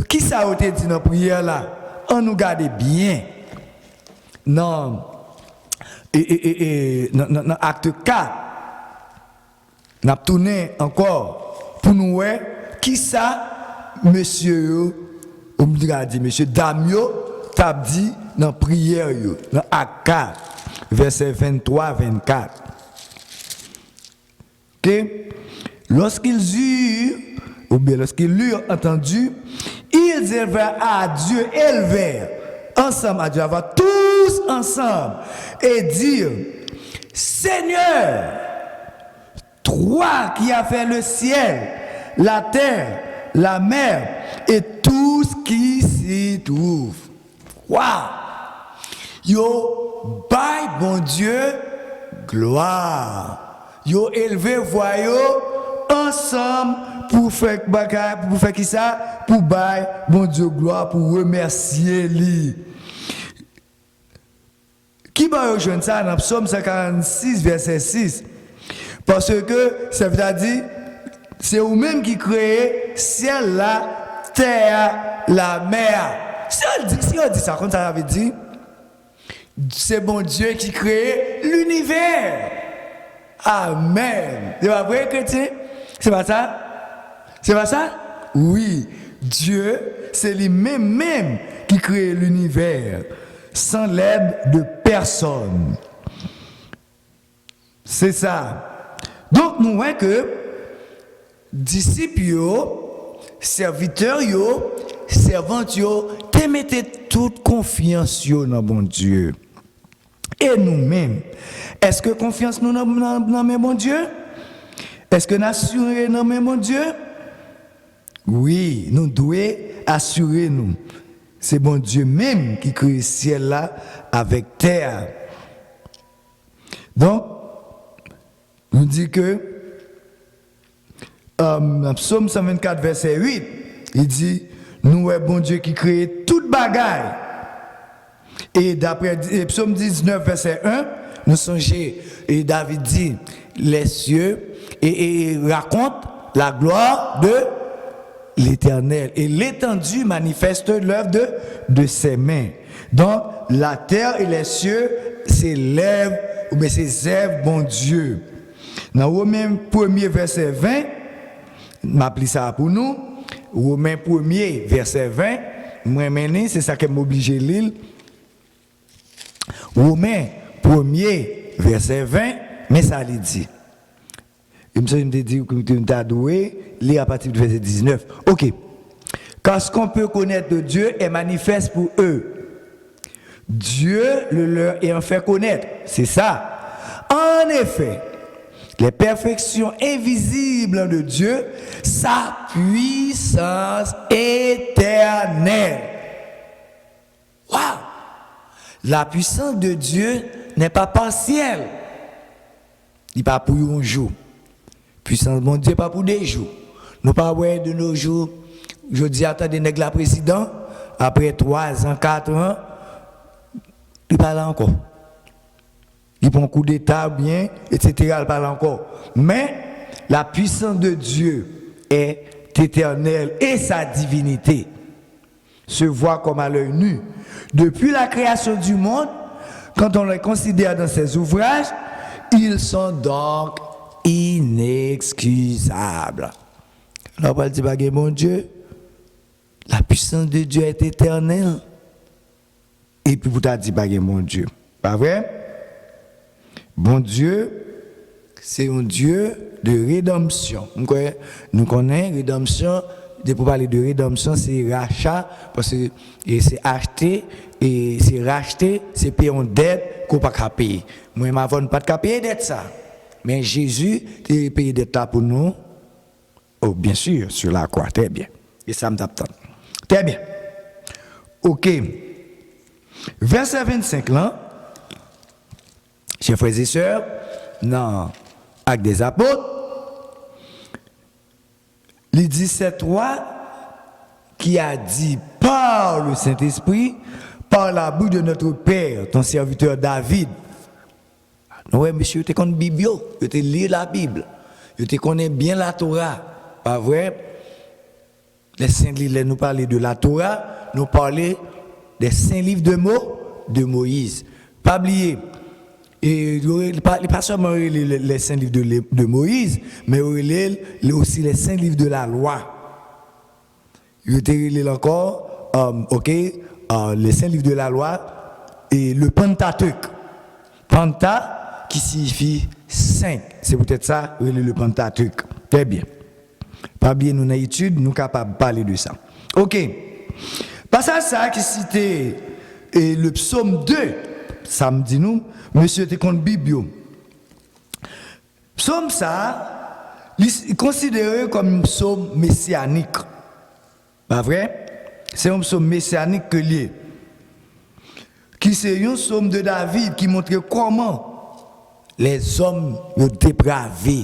Qui ça a été dit dans la prière là? On nous garde bien. Non. Dans acte 4, nous avons tourné encore pour nous voir qui ça, monsieur, on me dit, monsieur Damio, t'a dit dans la prière, dans acte 4, verset 23-24. Okay? Lorsqu'ils eurent entendu, ils élevèrent à Dieu, ensemble à Dieu, tous ensemble, et dire, Seigneur, toi qui as fait le ciel, la terre, la mer, et tout ce qui s'y trouve. Waouh! Yo, bye, bon Dieu, gloire. Yo élevé voyou ensemble pour faire qui ça? Pour bailler bon Dieu gloire, pour remercier lui. Qui va rejoindre ça dans Psaume 146 verset 6? Parce que ça veut dire, c'est vous-même qui créez ciel, la terre, la mer. Si on dit ça, comme ça veut dire, c'est bon Dieu qui crée l'univers. Amen. C'est pas vrai, chrétien? C'est pas ça? C'est pas ça? Oui. Dieu, c'est lui-même qui crée l'univers, sans l'aide de personne. C'est ça. Donc, nous voyons que disciples, serviteurs, servantes, te mettez toute confiance dans bon Dieu. Et nous-mêmes, est-ce que confiance nous dans mon Dieu? Est-ce que nous assurons dans mon Dieu? Oui, nous devons assurer nous. C'est bon Dieu même qui crée le ciel là avec terre. Donc, nous dit que Psaume 124, verset 8, il dit, nous est bon Dieu qui crée toute bagaille. Et d'après Psaume 19, verset 1, nous songeons, et David dit, les cieux, et raconte la gloire de l'Éternel. Et l'étendue manifeste l'œuvre de ses mains. Donc, la terre et les cieux s'élèvent, mais s'élèvent, bon Dieu. Dans Romains 1er, verset 20, m'appelle ça pour nous. Romains 1er, verset 20, moi, c'est ça qui m'oblige l'île. Romains 1er, verset 20, mais ça lui dit. Il me dit que tu as doué, lire à partir du verset 19. Ok. Car ce qu'on peut connaître de Dieu est manifeste pour eux. Dieu le leur est en fait connaître. C'est ça. En effet, les perfections invisibles de Dieu, sa puissance éternelle. Waouh! La puissance de Dieu n'est pas partielle. Il n'est pas pour un jour. Puissance de mon Dieu, pas pour des jours. Nous pas voir de nos jours. Je dis, attendez, nèg la président, après 3 ans, 4 ans, il parle encore. Il prend un coup d'état bien, etc. Il parle encore. Mais la puissance de Dieu est éternelle et sa divinité se voit comme à l'œil nu. Depuis la création du monde, quand on les considère dans ses ouvrages, ils sont donc inexcusables. Alors, on dit, mon Dieu, la puissance de Dieu est éternelle. Et puis, vous t'avez dit, mon Dieu. Pas vrai? Bon Dieu, c'est un Dieu de rédemption. Nous connaissons rédemption. Pour parler de rédemption, c'est rachat, parce que c'est acheter, et c'est racheter, c'est payer une dette qu'on ne peut pas payer. Moi, je ne peux pas payer dette ça. Mais Jésus, il a payé dette pour nous. Oh, bien sûr, sur la croix, très bien. Et ça me tape. Très bien. Ok. Verset 25 là, chers frères et sœurs, dans Actes des Apôtres, les 17 rois qui a dit par le Saint-Esprit, par la bouche de notre Père, ton serviteur David. Oui, monsieur, tu connais la Bible, tu lis la Bible, tu connais bien la Torah. Pas vrai? Les saints livres, nous parlent de la Torah, nous parlons des saints livres de Moïse. Pas oublier. Et pas seulement les saints livres de Moïse, mais aussi les saints livres de la loi. Il était encore, les saints livres de la loi et le Pentateuque. Penta qui signifie 5. C'est peut-être ça, le Pentateuque. Très bien. Pas bien, nous, dans l'étude, nous sommes capables de parler de ça. Ok. Passage ça qui citait le psaume 2, samedi nous, monsieur était contre Bible. Psaume ça, il est considéré comme un psaume messianique. Pas vrai? C'est un psaume messianique que lié. Qui c'est un psaume de David qui montre comment les hommes ont dépravé.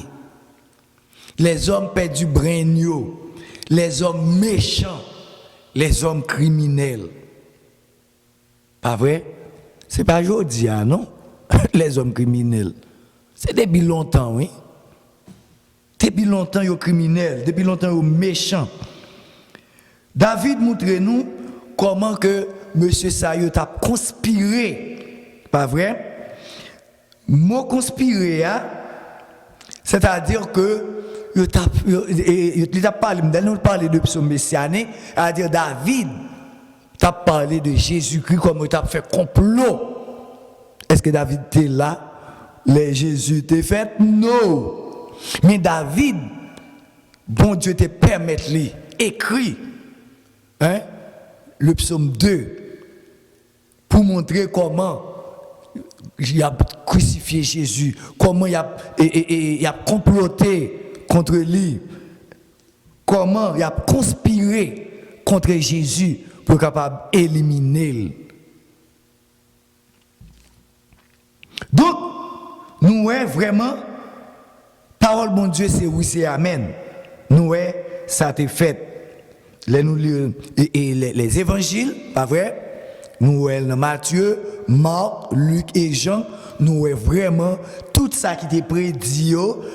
Les hommes perdus brignots, les hommes méchants, les hommes criminels. Pas vrai? C'est pas aujourd'hui, non? Les hommes criminels. C'est depuis longtemps, oui. depuis longtemps yo criminel, depuis longtemps yo méchant. David montre nous comment que monsieur Sayo t'a conspiré. Pas vrai? Mot conspiré, c'est-à-dire que il a parlé de psaume messianique, c'est-à-dire David t'a parlé de Jésus-Christ comme il t'a fait complot. Est-ce que David était là? Les Jésus était fait? Non. Mais David, bon Dieu te permet lui écrit le psaume 2 pour montrer comment il a crucifié Jésus, comment il a comploté contre lui, comment il a conspiré contre Jésus pour capable d'éliminer. Donc, nous vraiment, parole mon Dieu, c'est oui, c'est amen. Nous ça t'est fait. Les évangiles, pas vrai? Nous dans Matthieu, Marc, Luc et Jean, nous vraiment tout ça qui était prédit,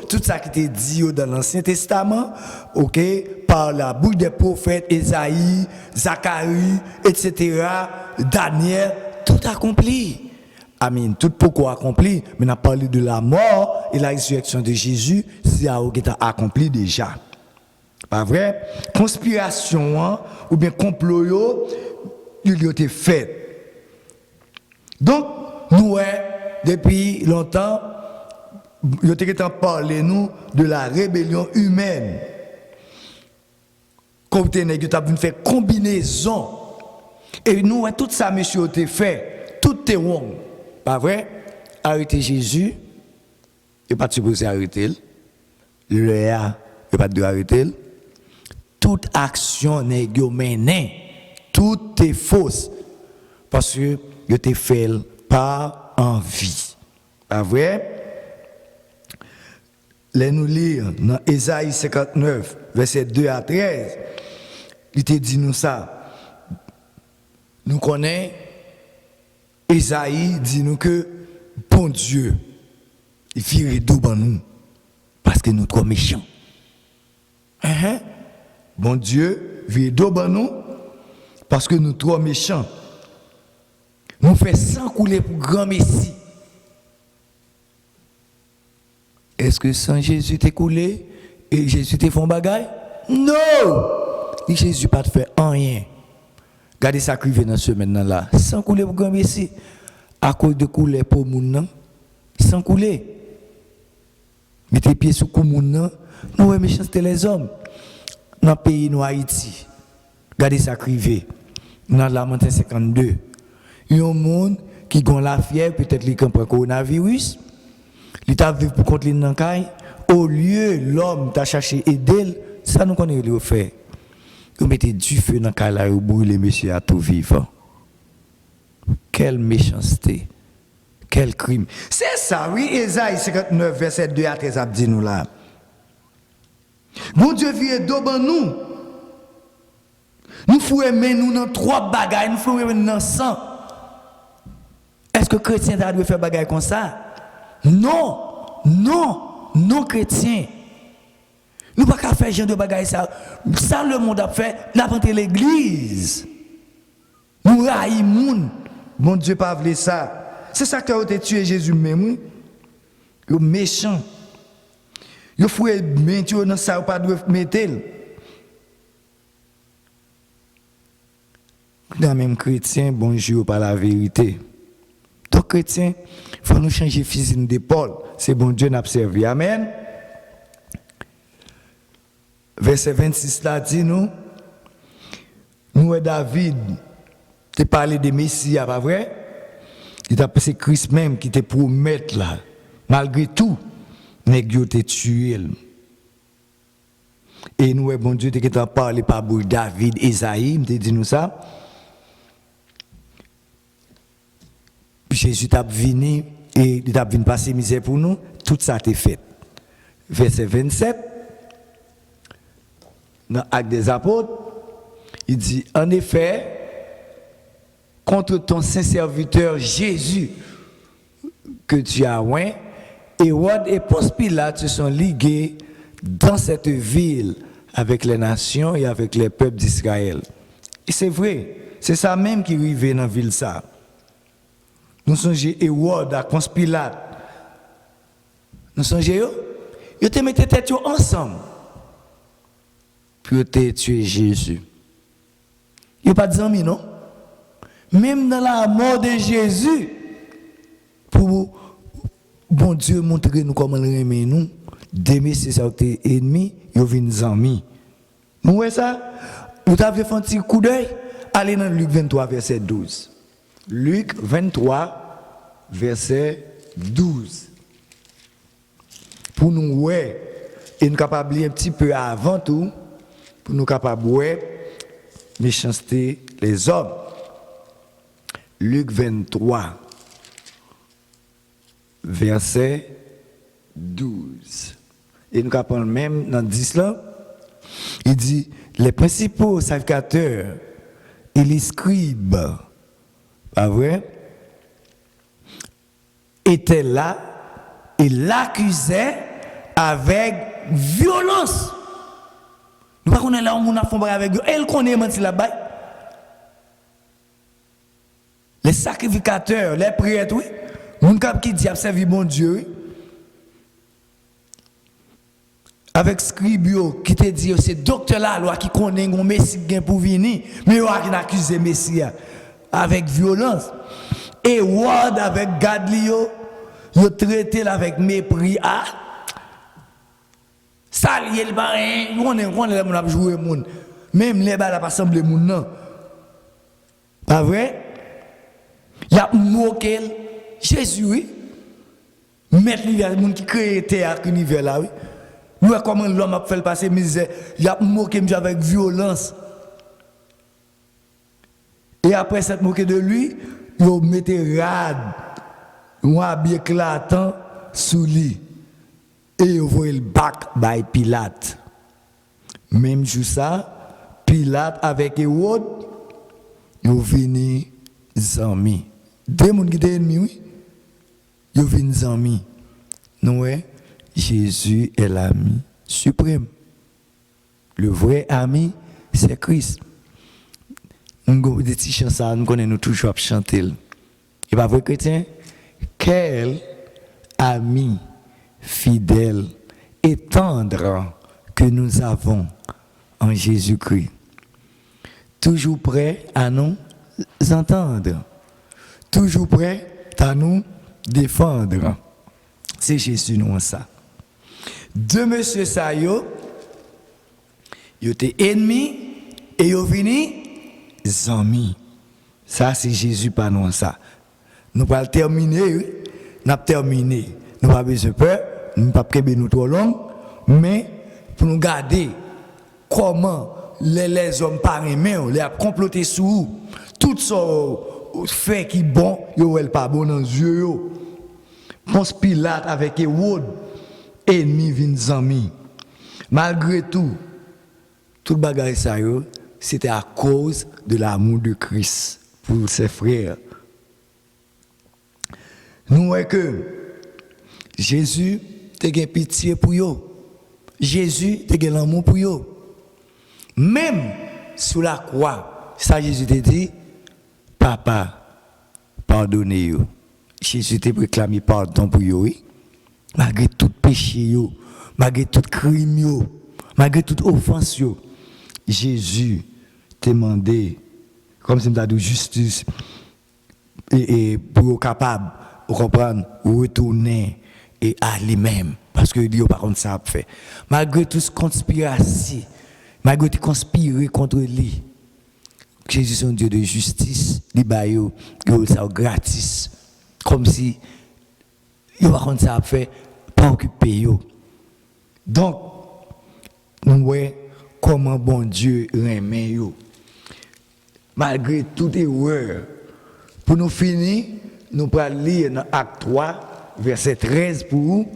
tout ça qui était dit dans l'Ancien Testament, ok, par la bouche des prophètes, Ésaïe, Zacharie, etc., Daniel, tout accompli. Amen. Tout pourquoi accompli, mais on a parlé de la mort et la résurrection de Jésus, c'est à qui est accompli déjà. Pas vrai? Conspiration ou bien complot, il a été fait. Donc, nous, depuis longtemps, il a parlé nous de la rébellion humaine. Comme il a fait combinaison. Et nous, tout ça, monsieur, a fait. Tout est wrong. Pas vrai? Arrêter Jésus, il n'est pas supposé arrêter. Le A, il n'est pas de arrêter. Toute action n'est menée. Tout est fausse. Parce que il était fait par envie. Pas vrai? Là, nous lire dans Ésaïe 59, verset 2 à 13, il te dit nous ça. Nous connaissons, Ésaïe dit nous que, bon Dieu, il fait rideau dans nous, parce que nous sommes trop méchants. Bon Dieu, il fait rideau dans nous, parce que nous sommes trop méchants. Nous faisons sang couler pour grand Messie. Est-ce que sans Jésus t'es coulé et Jésus t'es fait un bagaille? Non! Et Jésus pas te fait rien. Regardez ça qui vient dans ce maintenant-là. Sans couler pour grand Messie. À cause de couler pour moun, sans couler. Mettez pieds sous le moun, nous méchanceté les hommes. Dans le pays, nous Haïti. Regardez ça qui vient. Dans la montagne 52. Il y a un monde qui a la fièvre, peut-être qu'il comprend le coronavirus. Il t'a vu pour contre l'inakai. Au lieu, l'homme t'a cherché aider, ça nous connaît le fait. Vous mettez du feu dans le cas là et vous brûlez monsieur à tout vivant. Quelle méchanceté. Quel crime. C'est ça, oui, Ésaïe 59, verset 2 à 13, dit nous là. Mon Dieu vient d'oban nous. Nous fouons nous dans trois bagailles, nous fouons dans 100. Est-ce que chrétien doit faire bagaille comme ça? Non, non, non chrétien. Nous ne pouvons pas faire genre de bagaille ça. Ça le monde a fait, la l'église. Nous raillons. Mon Dieu pas voulu ça. C'est ça qui a été tué Jésus même. Il est méchant. Il faut mettre dans ça, pas de mettre. Dans même chrétien, bonjour par la vérité. Donc chrétien, il faut nous changer physique d'épaule. C'est bon Dieu n'a servi. Amen. Verset 26 là dit nous David, tu parlé de Messie, pas vrai? Il a passé Christ même qui te promet là. Malgré tout, nèg te tué. Et nous, bon Dieu, tu as parlé par David, Esaïe, tu dit nous ça. Jésus t'a venu et il t'a venu passer misère pour nous. Tout ça t'est fait. Verset 27, dans l'Acte des Apôtres, il dit, en effet, contre ton saint serviteur Jésus, que tu as oint, Hérode et Ponce Pilate se sont ligués, dans cette ville avec les nations et avec les peuples d'Israël. Et c'est vrai, c'est ça même qui arrive dans la ville ça. Nous songeons Hérode à Ponce Pilate. Nous songeons, ils te mettaient tête ensemble. Puis ils te tué Jésus. Il n'y a pas de amis, non? Même dans la mort de Jésus, pour bon Dieu montrer nous comment il aime nous, d'aimer ses ennemis, ils viennent amis. Nous voyez ça? Vous avez fait un petit coup d'œil? Allez dans Luc 23, verset 12. Luc 23, verset 12. Pour nous, ouais, et nous capables un petit peu avant tout, pour nous capables, ouais, méchanceté les hommes. Luc 23, verset 12. Et nous capables même dans 10 là, il dit, les principaux sacrificateurs et les scribes, pas vrai, étaient là et l'accusaient avec violence. Nous ne connaissons pas là où on a fait avec eux. Elle connaît menti là-bas. Les sacrificateurs, les prêtres, oui. Mon cap qui dit observer bon Dieu, oui. Avec scribio qui te dit c'est docteur la loi qui connaît un messie pour venir, mais il a accusé messie avec violence. Et Ward avec Gadlio, il traité avec mépris. Ah, ça lié le bain, on a joué monde. Même les balles pas semblé monde non. Pas vrai? Il y a moqué Jésus, oui. Mettre l'univers, monde qui crée terre, l'univers là, oui. Nous voyons comment l'homme a fait le passer misère. Il a moqué avec violence. Et après cette moquée de lui, il a mis rade, il a habillé éclatant sous lui. Et il a envoyé le bac by Pilate. Même jour ça, Pilate avec Hérode, ils ont venu amis. Deux personnes qui étaient ennemis, oui. Ils ont venu amis. Nous voyons. Jésus est l'ami suprême. Le vrai ami, c'est Christ. Nous avons des petits chansons, nous connaissons toujours chanter. Et pas vrai, chrétien? Quel ami fidèle et tendre que nous avons en Jésus-Christ. Toujours prêt à nous entendre. Toujours prêt à nous défendre. C'est Jésus, nous, ça. Deux monsieur Sayo, ils étaient ennemis et ils sont venus amis. Ça, c'est Jésus, pas nous, ça. Nous pas terminer, nous avons terminé. Nous pas besoin de peur, nous pas prêter nous trop long, mais pour nous garder comment les hommes par aimer, les a comploté sur vous. Tout ça fait qui bon, yo elle pas bon dans les yeux. Ponce Pilate avec Hérode, ennemi vins amis. Malgré tout, tout le bagage ça c'était à cause de l'amour de Christ pour ses frères. Nous voyons que Jésus a eu pitié pour eux. Jésus a eu l'amour pour eux. Même sous la croix, ça Jésus te dit, Papa, pardonnez-vous. Jésus t'a réclamé pardon pour eux, oui. Malgré tout péché, malgré tout crime, malgré toute offense, Jésus t'a demandé, comme si on a dit justice, et pour être capable de comprendre, retourner et à lui-même. Parce que Dieu, par contre, ça a fait. Malgré toute conspiration, malgré tout conspirer contre lui, Jésus est un Dieu de justice, il va ça gratis. Comme si, il va ça a fait, pas occuper. Donc, nous voyons comment bon Dieu remet. Malgré toute erreur, pour nous finir, nous allons lire dans Acte 3, verset 13 pour vous,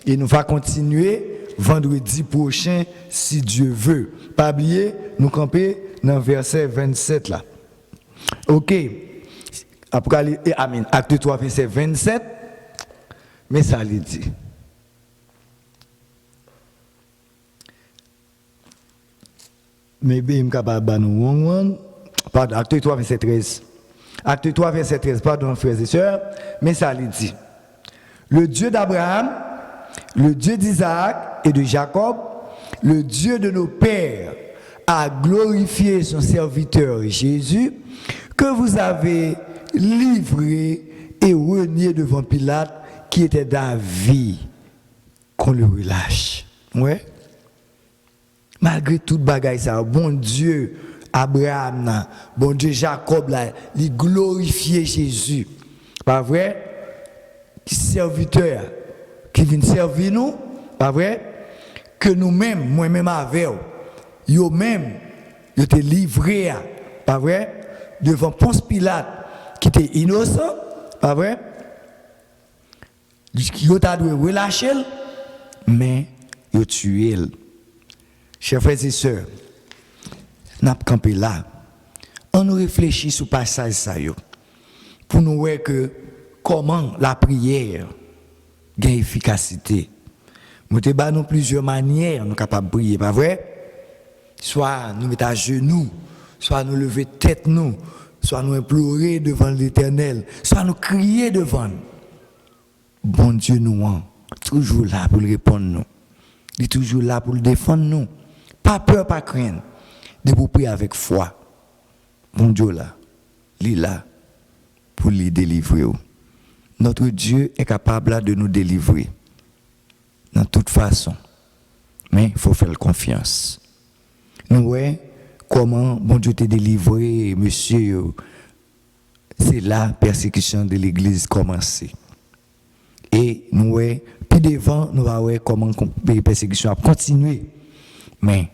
et nous allons continuer vendredi prochain, si Dieu veut. Pas oublier, nous camper dans verset 27 là. Ok. Amen. Acte 3, verset 27. Mais ça lui dit. mais bien, je suis capable de nous. Pardon, acte 3, verset 13. Acte 3, verset 13, pardon, frères et sœurs, mais ça lui dit. Le Dieu d'Abraham, le Dieu d'Isaac et de Jacob, le Dieu de nos pères, a glorifié son serviteur Jésus, que vous avez livré et renié devant Pilate, qui était d'avis qu'on le relâche. Ouais. Malgré toute bagaille ça, bon Dieu Abraham, bon Dieu Jacob là, il glorifiait Jésus. Pas vrai? Serviteur qui vient servir nous, pas vrai? Que nous-mêmes, moi-même avec yo même, yo te livré, pas vrai? Devant Ponce Pilate qui était innocent, pas vrai? Yo t'a dû relâcher, mais yo tué. Chers frères et sœurs, nous avons campé là. On nous réfléchit sur le passage ça yo, pour nous voir que comment la prière a une efficacité. Nous avons plusieurs manières nous capables de prier, pas vrai? Soit nous mettons à genoux, soit nous lever tête nous, soit nous implorer devant l'Éternel, soit nous crier devant. Bon Dieu nous toujours là pour répondre nous. Il est toujours là pour le défendre nous. Pas peur, pas crainte. De vous prier avec foi. Bon Dieu là, il est là pour les délivrer. Notre Dieu est capable de nous délivrer. De toute façon. Mais il faut faire confiance. Nous voyons comment bon Dieu t'a délivré, monsieur. C'est la persécution de l'Église commencé. Et nous voyons, puis devant, nous voyons comment la persécution a continué. Mais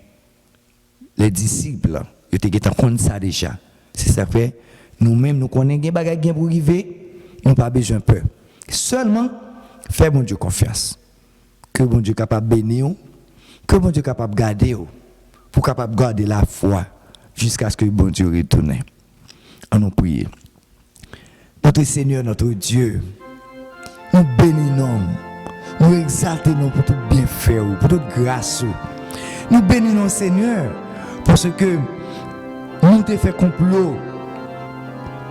les disciples, ils étaient en compte ça déjà. C'est ça fait, nous-mêmes, nous connaissons des bagages pour arriver, nous n'avons pas besoin de peur. Seulement, fais mon Dieu confiance. Que mon Dieu est capable de bénir, que mon Dieu est capable de garder, pour capable de garder la foi jusqu'à ce que bon Dieu retourne. On nous prie. Notre Seigneur, notre Dieu, nous bénissons, nous exaltons pour tout bien faire, pour toute grâce. Nous bénissons Seigneur parce que nous t'ai fait complot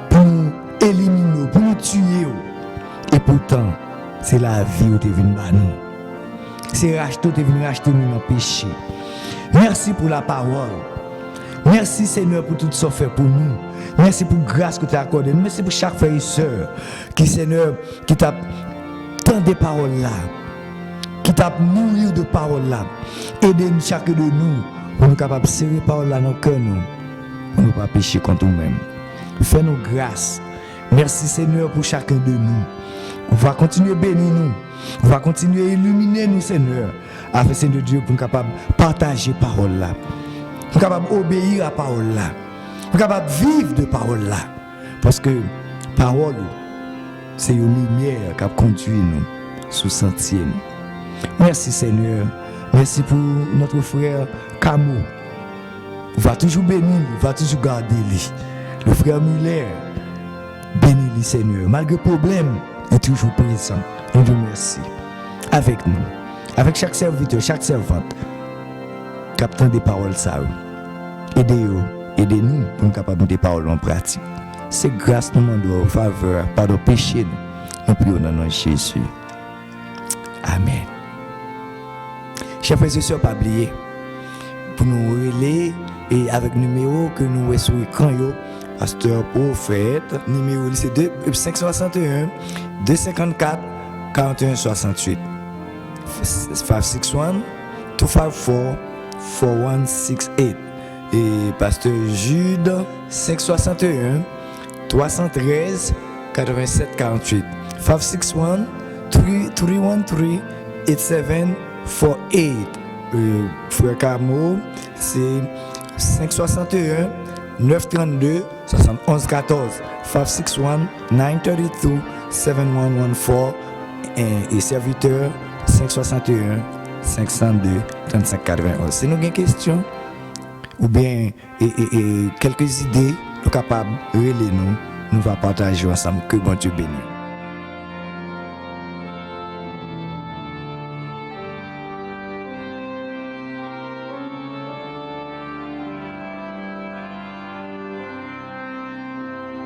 pour nous éliminer, pour nous tuer. Et pourtant, c'est la vie où tu es venu à nous. C'est racheter, tu es venu racheter nous dans le péché. Merci pour la parole. Merci Seigneur pour tout ce que tu fait pour nous. Merci pour la grâce que tu as accordée. Merci pour chaque frère et sœur qui, Seigneur, qui t'a tant de paroles là, qui t'a nourri de paroles là. Aidez-nous chacun de nous pour nous capables de serrer paroles là dans le cœur nous, pour ne pas pécher contre nous-mêmes. Fais-nous grâce. Merci Seigneur pour chacun de nous. On va continuer à bénir nous. On va continuer à illuminer nous Seigneur. Afin Seigneur Dieu pour nous capables de partager parole là. Pour nous capables d'obéir à parole là. Pour nous capables de vivre de parole là. Parce que parole c'est une lumière qui a conduit nous sous sentier. Merci Seigneur. Merci pour notre frère Camo. On va toujours bénir, on va toujours garder lui. Le frère Muller, bénis-lui Seigneur. Malgré le problème, il est toujours présent. Nous vous remercions. Avec nous, avec chaque serviteur, chaque servante, captant des paroles ça. Aidez-nous pour nous capables de mettre des paroles en pratique. C'est grâce nous demandons en faveur, pardon péché nous prions dans le nom de Jésus. Amen. Chers frères et sœurs, pas oublier pour nous relayer et avec le numéro que nous voyons sur l'écran, Pasteur Prophète, numéro c'est 561 254 41 68 561 254 4168 et Pasteur Jude 561 313 87 48 561 313 8748. Frère Camo, c'est 561 932 71 14 561 932 7114 et serviteur 561 502 35 91. Si nous avons des questions ou bien quelques idées, nous sommes capables de relayer nous, nous allons partager ensemble. Que bon Dieu bénisse.